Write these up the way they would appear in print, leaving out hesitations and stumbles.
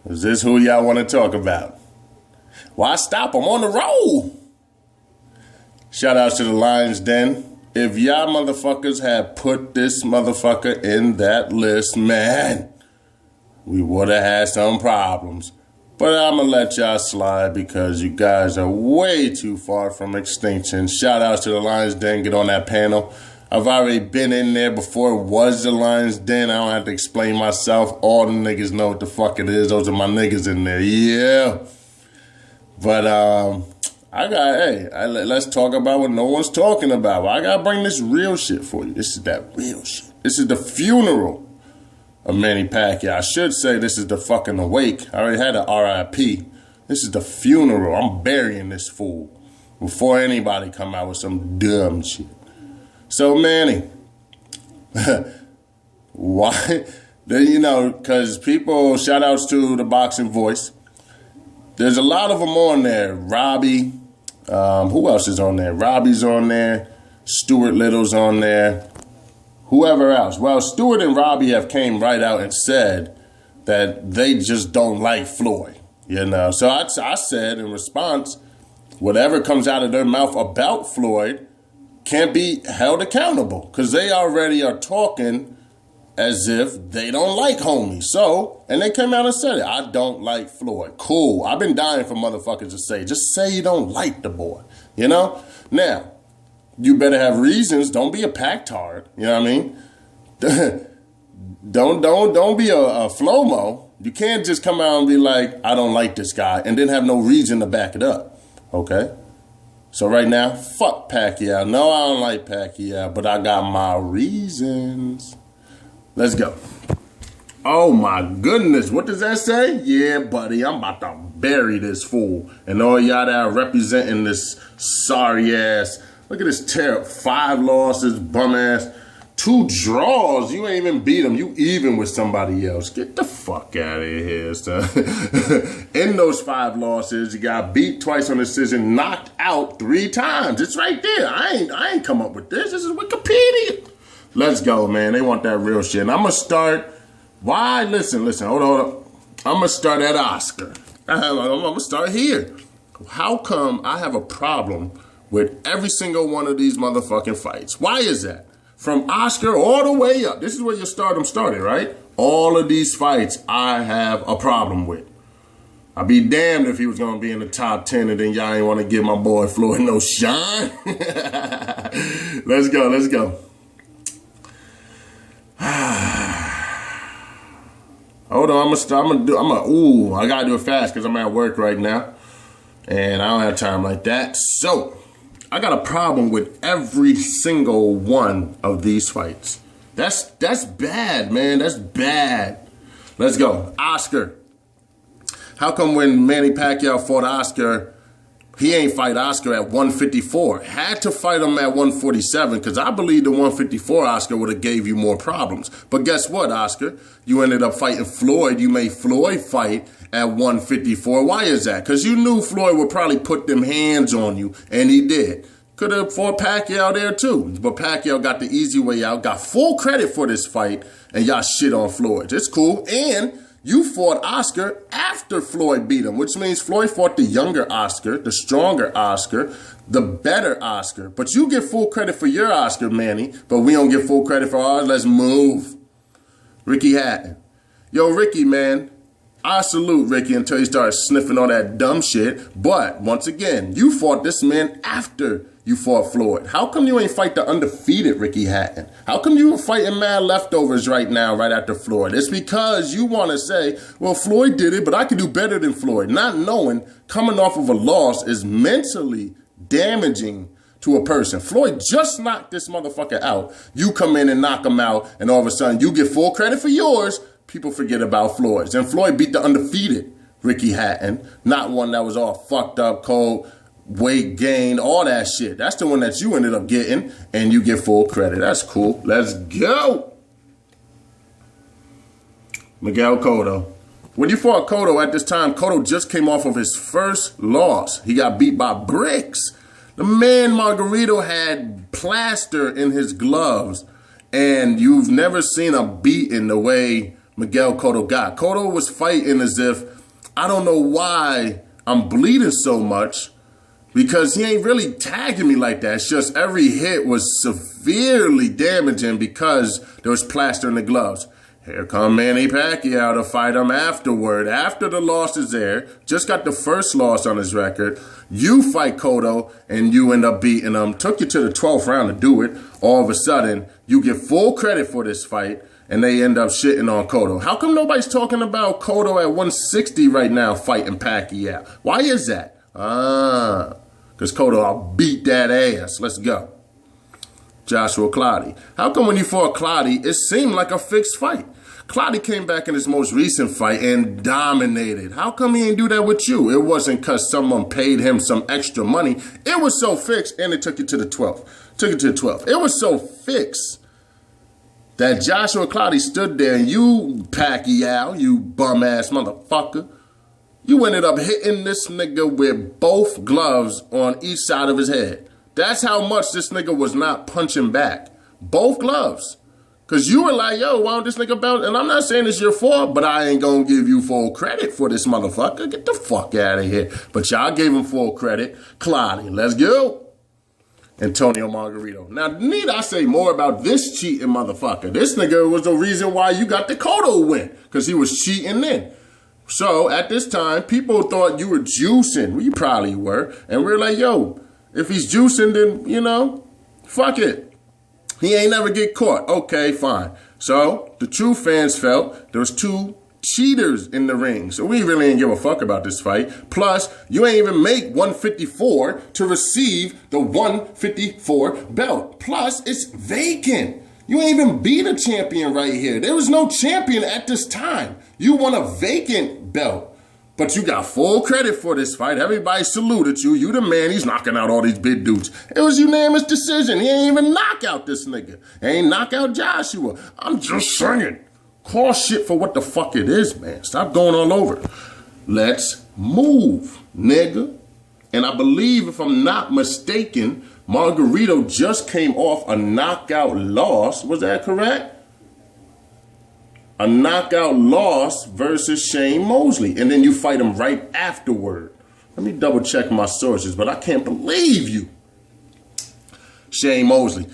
Is this who y'all want to talk about? Why stop? I'm on the roll. Shout outs to the Lions Den. If y'all motherfuckers had put this motherfucker in that list, man, we would have had some problems. But I'm going to let y'all slide because you guys are way too far from extinction. Shout outs to the Lions Den. Get on that panel. I've already been in there before it was the Lions Den. I don't have to explain myself. All the niggas know what the fuck it is. Those are my niggas in there. Yeah. But let's talk about what no one's talking about. I got to bring this real shit for you. This is that real shit. This is the funeral of Manny Pacquiao. I should say this is the fucking awake. I already had an RIP. This is the funeral. I'm burying this fool before anybody come out with some dumb shit. So, Manny, why? Because people, shout outs to the Boxing Voice. There's a lot of them on there. Robbie, who else is on there? Robbie's on there. Stuart Little's on there. Whoever else. Well, Stuart and Robbie have came right out and said that they just don't like Floyd. So I said in response, whatever comes out of their mouth about Floyd can't be held accountable because they already are talking as if they don't like homie. So, and they came out and said it. I don't like Floyd. Cool. I've been dying for motherfuckers to say, just say you don't like the boy. Now, you better have reasons. Don't be a packtard. You know what I mean? don't be a flomo. You can't just come out and be like, I don't like this guy and then have no reason to back it up. Okay? So right now, fuck Pacquiao. No, I don't like Pacquiao, but I got my reasons. Let's go. Oh my goodness, what does that say? Yeah, buddy, I'm about to bury this fool. And all y'all that are representing this sorry ass. Look at this terrible. 5 losses, bum ass. 2 draws. You ain't even beat him. You even with somebody else. Get the fuck out of here, son. In those 5 losses, you got beat twice on decision, knocked out 3 times. It's right there. I ain't come up with this. This is Wikipedia. Let's go, man. They want that real shit. And I'm gonna start. Why? Listen. Hold on. I'm gonna start at Oscar. I'm gonna start here. How come I have a problem with every single one of these motherfucking fights? Why is that? From Oscar all the way up. This is where your stardom started, right? All of these fights I have a problem with. I'd be damned if he was going to be in the top 10 and then y'all ain't want to give my boy Floyd no shine. Let's go. Hold on, I got to do it fast because I'm at work right now. And I don't have time like that. So, I got a problem with every single one of these fights. That's bad, man. That's bad. Let's go. Oscar. How come when Manny Pacquiao fought Oscar, he ain't fight Oscar at 154? Had to fight him at 147 because I believe the 154 Oscar would have gave you more problems. But guess what, Oscar? You ended up fighting Floyd. You made Floyd fight at 154. Why is that? Because you knew Floyd would probably put them hands on you, and he did. Could have fought Pacquiao there too. But Pacquiao got the easy way out, got full credit for this fight, and y'all shit on Floyd. It's cool. And you fought Oscar after Floyd beat him, which means Floyd fought the younger Oscar, the stronger Oscar, the better Oscar. But you get full credit for your Oscar, Manny, but we don't get full credit for ours. Let's move. Ricky Hatton. Yo, Ricky, man. I salute Ricky until he started sniffing all that dumb shit. But once again, you fought this man after you fought Floyd. How come you ain't fight the undefeated Ricky Hatton? How come you were fighting mad leftovers right now, right after Floyd? It's because you want to say, well, Floyd did it, but I can do better than Floyd. Not knowing coming off of a loss is mentally damaging to a person. Floyd just knocked this motherfucker out. You come in and knock him out, and all of a sudden you get full credit for yours. People forget about Floyd's. And Floyd beat the undefeated Ricky Hatton, not one that was all fucked up, cold, weight gain, all that shit. That's the one that you ended up getting, and you get full credit. That's cool. Let's go. Miguel Cotto. When you fought Cotto at this time, Cotto just came off of his first loss. He got beat by bricks. The man Margarito had plaster in his gloves, and you've never seen a beating the way Miguel Cotto got. Cotto was fighting as if, I don't know why I'm bleeding so much, because he ain't really tagging me like that. It's just every hit was severely damaging because there was plaster in the gloves. Here come Manny Pacquiao to fight him afterward. After the loss is there, just got the first loss on his record. You fight Cotto and you end up beating him. Took you to the 12th round to do it. All of a sudden, you get full credit for this fight and they end up shitting on Cotto. How come nobody's talking about Cotto at 160 right now fighting Pacquiao? Why is that? Because Cotto, I'll beat that ass. Let's go. Joshua Clottey. How come when you fought Clottey, it seemed like a fixed fight? Clottey came back in his most recent fight and dominated. How come he ain't do that with you? It wasn't because someone paid him some extra money. It was so fixed, and it took you to the 12th. Took you to the 12th. It was so fixed that Joshua Clottey stood there, and you, Pacquiao, you bum-ass motherfucker, you ended up hitting this nigga with both gloves on each side of his head. That's how much this nigga was not punching back. Both gloves. Because you were like, yo, why don't this nigga bounce? And I'm not saying it's your fault, but I ain't going to give you full credit for this motherfucker. Get the fuck out of here. But y'all gave him full credit. Clottey, let's go. Antonio Margarito. Now, need I say more about this cheating motherfucker? This nigga was the reason why you got the Cotto win. Because he was cheating then. So, at this time, people thought you were juicing. Well, you probably were. And we're like, yo, if he's juicing, then, you know, fuck it. He ain't never get caught. Okay, fine. So, the true fans felt there was two cheaters in the ring. So, we really ain't give a fuck about this fight. Plus, you ain't even make 154 to receive the 154 belt. Plus, it's vacant. You ain't even beat a champion right here. There was no champion at this time. You won a vacant belt. But you got full credit for this fight. Everybody saluted you. You the man. He's knocking out all these big dudes. It was unanimous decision. He ain't even knock out this nigga. He ain't knock out Joshua. I'm just saying. Call shit for what the fuck it is, man. Stop going all over. Let's move, nigga. And I believe, if I'm not mistaken, Margarito just came off a knockout loss. Was that correct? A knockout loss versus Shane Mosley. And then you fight him right afterward. Let me double check my sources, but I can't believe you. Shane Mosley.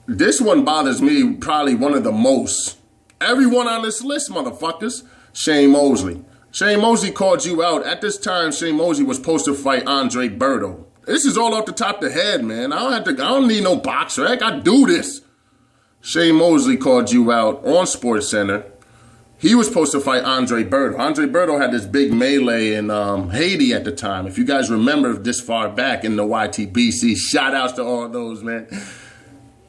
This one bothers me probably one of the most. Everyone on this list, motherfuckers. Shane Mosley. Shane Mosley called you out. At this time, Shane Mosley was supposed to fight Andre Berto. This is all off the top of the head, man. I don't need no box rec. I do this. Shane Mosley called you out on SportsCenter. He was supposed to fight Andre Berto. Andre Berto had this big melee in Haiti at the time. If you guys remember this far back in the YTBC, shout outs to all those, man.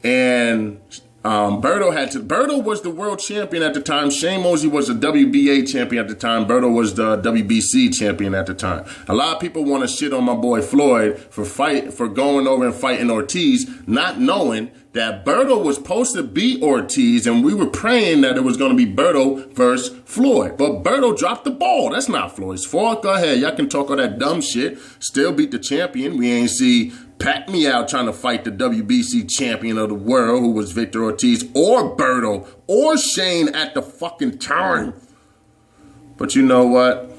And Berto was the world champion at the time. Shane Mosley was the WBA champion at the time. Berto was the WBC champion at the time. A lot of people want to shit on my boy Floyd for going over and fighting Ortiz, not knowing that Berto was supposed to beat Ortiz, and we were praying that it was going to be Berto versus Floyd. But Berto dropped the ball. That's not Floyd's fault. Go ahead. Y'all can talk all that dumb shit. Still beat the champion. We ain't see Pacquiao trying to fight the WBC champion of the world, who was Victor Ortiz, or Berto, or Shane at the fucking time. But you know what?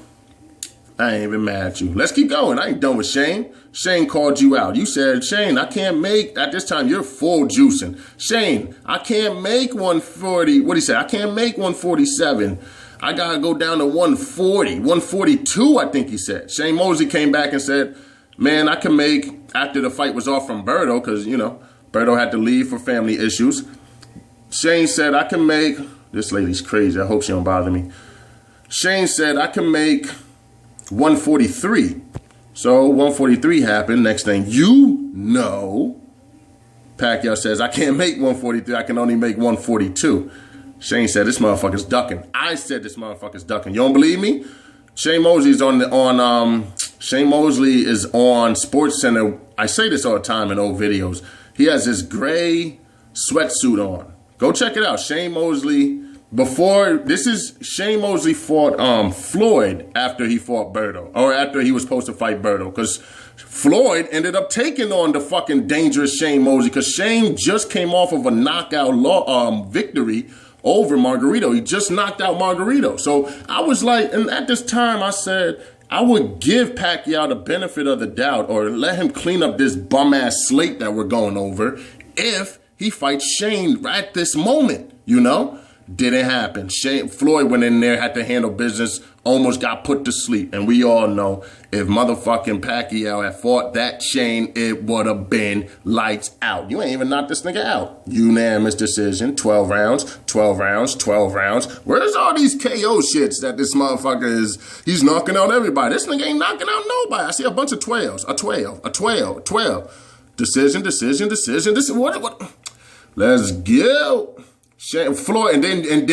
I ain't even mad at you. Let's keep going. I ain't done with Shane. Shane called you out. You said, Shane, I can't make, at this time, you're full juicing. Shane, I can't make 140. What'd he say? I can't make 147. I got to go down to 140. 142, I think he said. Shane Mosley came back and said, man, I can make, after the fight was off from Berto, because, you know, Berto had to leave for family issues. Shane said, I can make, this lady's crazy. I hope she don't bother me. Shane said, I can make 143. So 143 happened. Next thing you know, Pacquiao says, I can't make 143. I can only make 142. Shane said, this motherfucker's ducking. I said this motherfucker's ducking. You don't believe me? Shane Mosley is Shane Mosley is on SportsCenter. I say this all the time in old videos. He has his gray sweatsuit on. Go check it out. Shane Mosley. Shane Mosley fought Floyd after he fought Berto, or after he was supposed to fight Berto, because Floyd ended up taking on the fucking dangerous Shane Mosley, because Shane just came off of a knockout victory over Margarito. He just knocked out Margarito. So I was like, and at this time I said, I would give Pacquiao the benefit of the doubt or let him clean up this bum-ass slate that we're going over if he fights Shane at this moment, you know? Didn't happen. Floyd went in there, had to handle business, almost got put to sleep. And we all know if motherfucking Pacquiao had fought that Shane, it would have been lights out. You ain't even knocked this nigga out. Unanimous decision, 12 rounds, 12 rounds, 12 rounds. Where's all these KO shits that this motherfucker he's knocking out everybody. This nigga ain't knocking out nobody. I see a bunch of 12s, a 12, a 12, a 12. Decision. What? Let's go. Floyd, and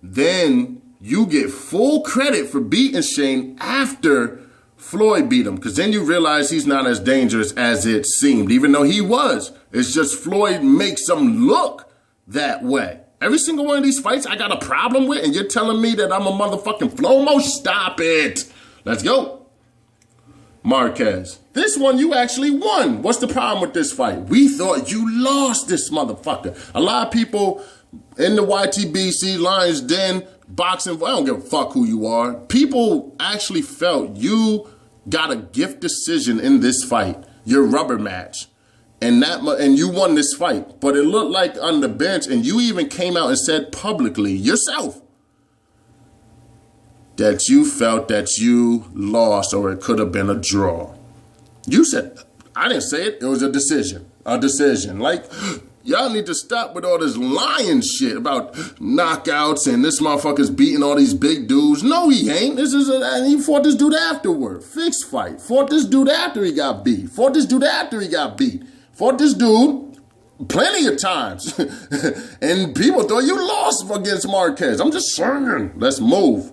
then you get full credit for beating Shane after Floyd beat him, because then you realize he's not as dangerous as it seemed, even though he was. It's just Floyd makes him look that way. Every single one of these fights I got a problem with, and you're telling me that I'm a motherfucking flow-mo? Stop it. Let's go. Marquez. This one you actually won. What's the problem with this fight? We thought you lost this motherfucker. A lot of people in the YTBC, Lions Den, boxing, I don't give a fuck who you are. People actually felt you got a gift decision in this fight, your rubber match, and you won this fight. But it looked like on the bench, and you even came out and said publicly yourself that you felt that you lost or it could have been a draw. You said, I didn't say it, it was a decision. A decision. Like, y'all need to stop with all this lying shit about knockouts and this motherfucker's beating all these big dudes. No, he ain't. He fought this dude afterward. Fixed fight. Fought this dude after he got beat. Fought this dude after he got beat. Fought this dude plenty of times. And people thought you lost against Marquez. I'm just saying. Let's move.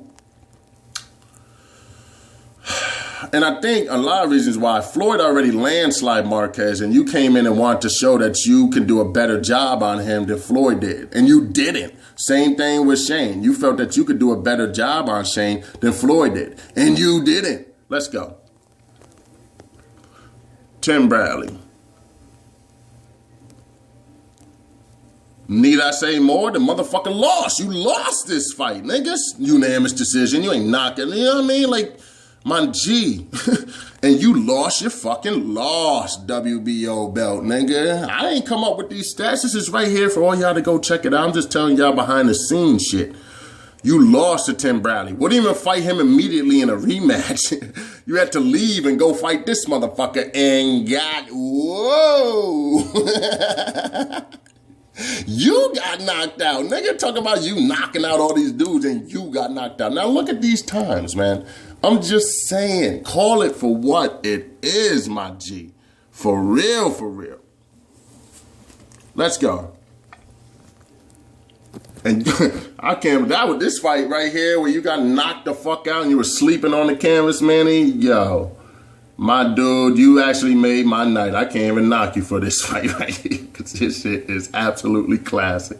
And I think a lot of reasons why Floyd already landslide Marquez, and you came in and wanted to show that you can do a better job on him than Floyd did. And you didn't. Same thing with Shane. You felt that you could do a better job on Shane than Floyd did. And you didn't. Let's go. Tim Bradley. Need I say more? The motherfucker lost. You lost this fight, niggas. Unanimous decision. You ain't knocking. You know what I mean? Like, my G. And you lost your fucking WBO belt, nigga. I ain't come up with these stats. This is right here for all y'all to go check it out. I'm just telling y'all behind the scenes shit. You lost to Tim Bradley. Wouldn't even fight him immediately in a rematch. You had to leave and go fight this motherfucker and whoa. You got knocked out. Nigga, talk about you knocking out all these dudes and you got knocked out. Now look at these times, man. I'm just saying, call it for what it is, my G. For real, for real. Let's go. And I can't die with this fight right here where you got knocked the fuck out and you were sleeping on the canvas, Manny. Yo, my dude, you actually made my night. I can't even knock you for this fight right here because this shit is absolutely classic.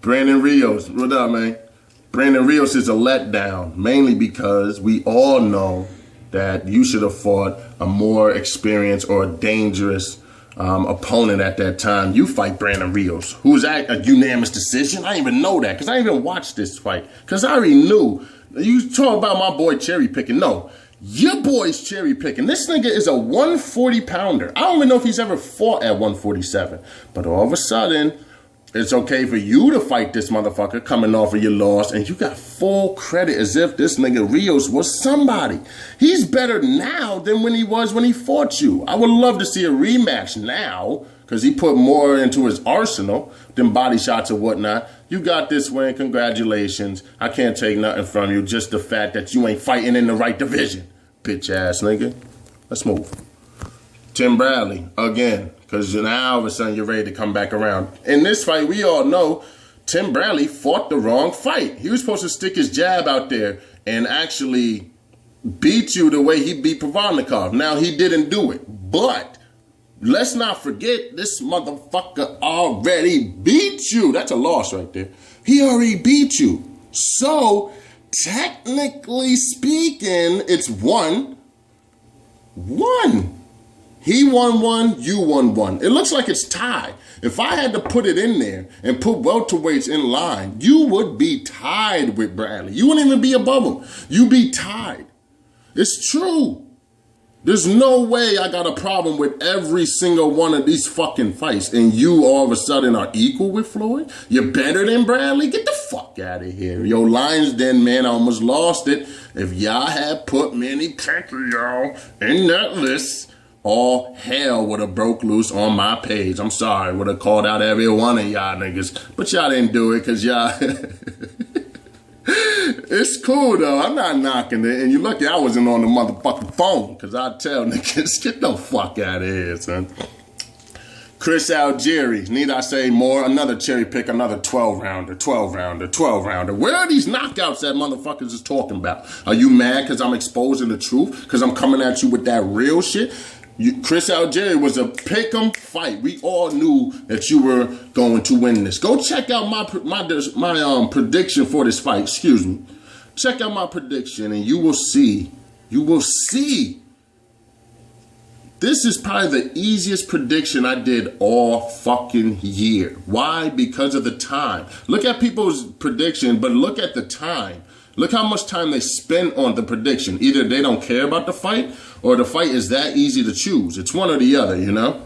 Brandon Rios, what up, man? Brandon Rios is a letdown, mainly because we all know that you should have fought a more experienced or dangerous opponent at that time. You fight Brandon Rios, who's at a unanimous decision. I didn't even know that because I didn't even watch this fight because I already knew. You talk about my boy cherry picking. No, your boy's cherry picking. This nigga is a 140 pounder. I don't even know if he's ever fought at 147, but all of a sudden, it's okay for you to fight this motherfucker coming off of your loss, and you got full credit as if this nigga Rios was somebody. He's better now than when he was when he fought you. I would love to see a rematch now because he put more into his arsenal than body shots or whatnot. You got this win. Congratulations. I can't take nothing from you. Just the fact that you ain't fighting in the right division. Bitch ass nigga. Let's move. Tim Bradley, again. Because now all of a sudden you're ready to come back around. In this fight, we all know Tim Bradley fought the wrong fight. He was supposed to stick his jab out there and actually beat you the way he beat Provodnikov. Now, he didn't do it. But let's not forget, this motherfucker already beat you. That's a loss right there. He already beat you. So, technically speaking, it's 1-1. He won one, you won one. It looks like it's tied. If I had to put it in there and put welterweights in line, you would be tied with Bradley. You wouldn't even be above him. You'd be tied. It's true. There's no way I got a problem with every single one of these fucking fights and you all of a sudden are equal with Floyd? You're better than Bradley? Get the fuck out of here. Yo, Lions Den, man, I almost lost it. If y'all had put Manny Pacquiao in that list, all hell would have broke loose on my page. I'm sorry, would have called out every one of y'all niggas. But y'all didn't do it because y'all... It's cool, though. I'm not knocking it. And you're lucky I wasn't on the motherfucking phone because I tell niggas, get the fuck out of here, son. Chris Algieri, need I say more? Another cherry pick, another 12-rounder, 12-rounder, 12-rounder. Where are these knockouts that motherfuckers is talking about? Are you mad because I'm exposing the truth? Because I'm coming at you with that real shit? Chris Algieri was a pick'em fight. We all knew that you were going to win this. Go check out my prediction for this fight. Excuse me. Check out my prediction and you will see. You will see. This is probably the easiest prediction I did all fucking year. Why? Because of the time. Look at people's prediction, but look at the time. Look how much time they spend on the prediction. Either they don't care about the fight or the fight is that easy to choose. It's one or the other, you know?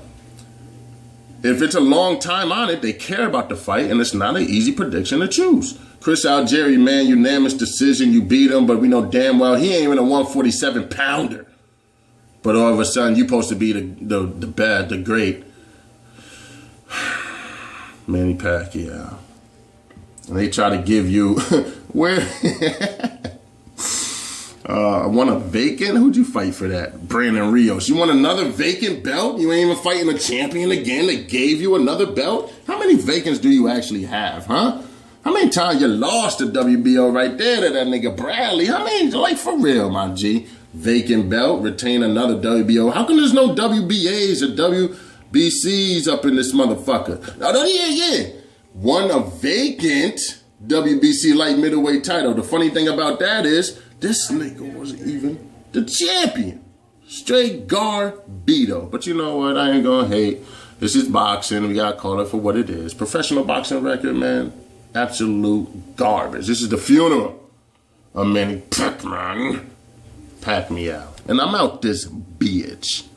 If it's a long time on it, they care about the fight and it's not an easy prediction to choose. Chris Algieri, man, unanimous decision. You beat him, but we know damn well he ain't even a 147-pounder. But all of a sudden, you're supposed to be the bad, the great Manny Pacquiao. And they try to give you, where, want a vacant? Who'd you fight for that? Brandon Rios. You want another vacant belt? You ain't even fighting a champion again that gave you another belt? How many vacants do you actually have, huh? How many times you lost the WBO right there to that nigga Bradley? How many, like for real, my G? Vacant belt, retain another WBO. How come there's no WBAs or WBCs up in this motherfucker? Oh, yeah. Won a vacant WBC light middleweight title. The funny thing about that is, this nigga wasn't even the champion. Straight Garbito. But you know what? I ain't gonna hate. This is boxing. We gotta call it for what it is. Professional boxing record, man. Absolute garbage. This is the funeral of Manny Pacquiao. And I'm out this bitch.